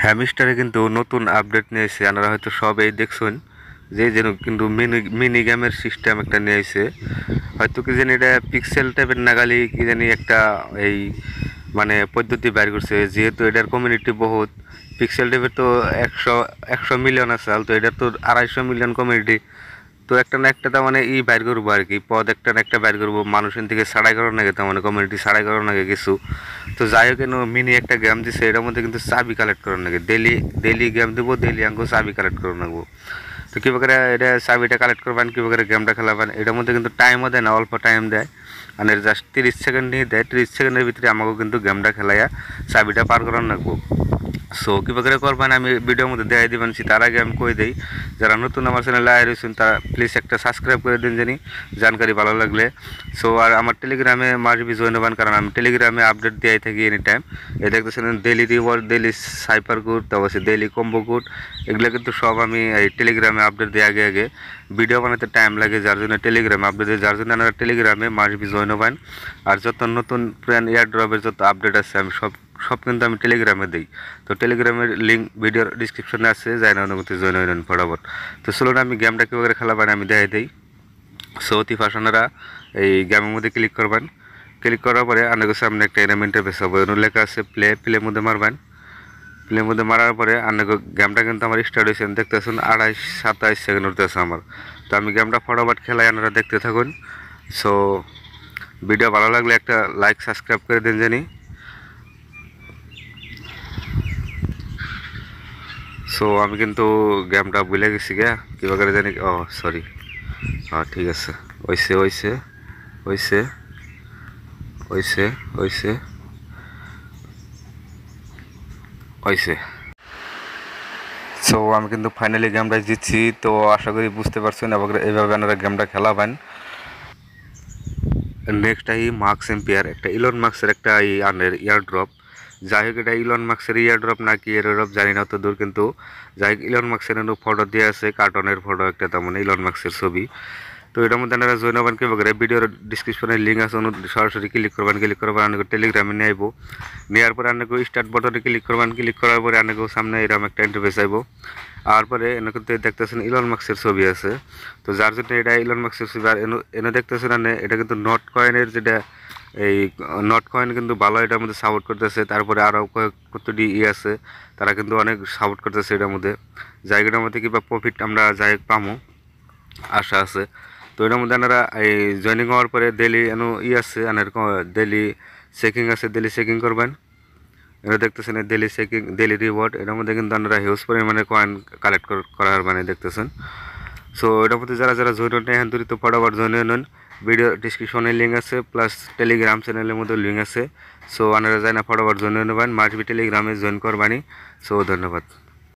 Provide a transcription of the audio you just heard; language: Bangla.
হ্যামিস্টারে কিন্তু নতুন আপডেট নিয়ে এসেছে। আপনারা হয়তো সবাই দেখছেন যে যেন কিন্তু মিনি গেমের সিস্টেম একটা নিয়ে এসেছে। হয়তো কি জানি এটা পিক্সেল টাইপের নাগালি কি জানি একটা এই মানে পদ্ধতি বাইর করছে। যেহেতু এটার কমিউনিটি বহুত, পিক্সেল টাইপের তো একশো মিলিয়ন আছে, তো এটার তো 250 মিলিয়ন কমিউনিটি। তো একটা না একটা তার মানে বাইর করবো আর কি, পদ একটা না একটা বাইর করবো, মানুষের থেকে ছাড়াই করার নাকি তার মানে কমিউনিটি ছাড়াই করার নাকি কিছু। তো যাই হোক কেন মিনি একটা গেম দিছে, এটার মধ্যে কিন্তু চাবি কালেক্ট করার নাকি, ডেলি ডেলি গেম দেবো, ডেলি আঙ্গো চাবি কালেক্ট করে নেবো। তো কী প্রকারে এটা চাবিটা কালেক্ট করবেন, কী প্রকারে গেমটা খেলাবেন, এটার মধ্যে কিন্তু টাইমও দেয় না, অল্প টাইম দেয়। মানে জাস্ট 30 সেকেন্ড নিয়ে দেয়, 30 সেকেন্ডের ভিতরে আমাকেও কিন্তু গেমটা খেলাইয়া চাবিটা পার করার রাখবো। সো কী প্রকারে করবেন আমি ভিডিওর মধ্যে দেখাই দিবেন। তার আগে আমি কই দিই, যারা নতুন আমার চ্যানেলে আয় রয়েছেন তারা প্লিজ একটা সাবস্ক্রাইব করে দিন জানি, জানকারি ভালো লাগলে। সো আর আমার টেলিগ্রামে মাসবি জয়েন হবেন, কারণ আমি টেলিগ্রামে আপডেট দিয়ে থাকি এনি টাইম। এ দেখতেছেন daily reward, daily cipher code, তারপর ডেলি কম্বো কোড, এগুলো কিন্তু সব আমি এই টেলিগ্রামে আপডেট দিয়ে আগে আগে। ভিডিও বানাতে টাইম লাগে, যার জন্য টেলিগ্রামে আপডেট দিয়ে, যার জন্য আপনারা টেলিগ্রামে মাসবি জয়েন হবেন। আর যত নতুন প্ল্যান এয়ারড্রপের যত আপডেট আছে আমি সব সব কিন্তু আমি টেলিগ্রামে দিই। তো টেলিগ্রামের লিঙ্ক ভিডিওর ডিসক্রিপশনে আছে, যাই না অনুমতি জয়েন হইলেন ফটাফট। তো চলুন আমি গেমটা কীভাবে খেলাবেন আমি দেখাই দিই। সো অতি ফাঁসানারা এই গেমের মধ্যে ক্লিক করবেন। ক্লিক করার পরে আপনাদের সামনে একটা এনিমি ইন্টারফেস হবে, লেখা আছে প্লের মধ্যে মারবেন। প্লের মধ্যে মারার পরে আপনাকে গেমটা কিন্তু আমার স্টার্ট হয়েছে, দেখতেছেন 28-27 সেকেন্ড উঠতেছে আমার। তো আমি গেমটা ফটাফট খেলাই, আপনারা দেখতে থাকুন। সো ভিডিও ভালো লাগলে একটা লাইক সাবস্ক্রাইব করে দিন জানি। সো আমি কিন্তু গেমটা ভুলে গেছি গা কীভাবে জানি, ও সরি, হ্যাঁ ঠিক আছে, হইছে হইছে হইছে হইছে হইছে হইছে। সো আমি কিন্তু ফাইনালি গেমটা জিতছি। তো আশা করি বুঝতে পারছেন এইভাবে আপনারা গেমটা খেলাবেন। নেক্সট মার্কস এম্পিয়ার, একটা ইলন মার্কসের একটা ইয়ার ড্রপ। যাই হোক এটা ইলন মার্কসের ইয়ার ড্রপ নাকি এর ড্রপ জানি না অত দূর, কিন্তু যাই হোক ইলন মার্কসের ফটো দিয়ে আছে, কার্টনের ফটো একটা, তেমন মানে ইলন মার্কসের ছবি। তো এটার মধ্যে আপনারা জয়েন হবেন কীভাবে, ভিডিওর ডিসক্রিপশনে লিঙ্ক আছে, সরাসরি ক্লিক করবেন। ক্লিক করবেন আপনাকে টেলিগ্রামে নিয়ে আইব। নেওয়ার পরে আপনাকে স্টার্ট বাটনে ক্লিক করবেন। ক্লিক করার পরে আপনাকে সামনে এরকম একটা ইন্টারফেস আইব। আর পরে এনে কিন্তু দেখতেছেন ইলন মার্কসের ছবি আছে। তো যার জন্য এটা ইলন মার্কসের ছবি। আর এনে দেখতেছেন এটা কিন্তু নট কয়েনের যেটা এই নট কয়েন কিন্তু ভালো এটার মধ্যে সাপোর্ট করতেছে। তারপরে আরও কতটি আছে, তারা কিন্তু অনেক সাপোর্ট করতেছে এটার মধ্যে। জায়গাটার মধ্যে কিংবা প্রফিট আমরা যাই পামো আশা আছে। তো এটার মধ্যে আপনারা এই জয়েনিং হওয়ার পরে ডেলি আছে, ডেলি চেকিং আছে, ডেলি চেকিং করবেন। এটা দেখতেছেন ডেলি চেকিং, ডেলি রিওয়ার্ড, এটার মধ্যে কিন্তু আপনারা হিউজ পরিমাণে কয়েন কালেক্ট করার মানে দেখতেছেন। সো এটার মধ্যে যারা যারা জয়েন হন এখন তো ফটাফট জয়েন হয়ে নেন। ভিডিও ডিসক্রিপশনে লিঙ্ক আছে, প্লাস টেলিগ্রাম চ্যানেলের মধ্যে লিঙ্ক আছে। সো আপনারা যাই না ফটাফট জয়েন হয়ে নেবেন, মাসবি টেলিগ্রামে জয়েন করবানি। সো ধন্যবাদ।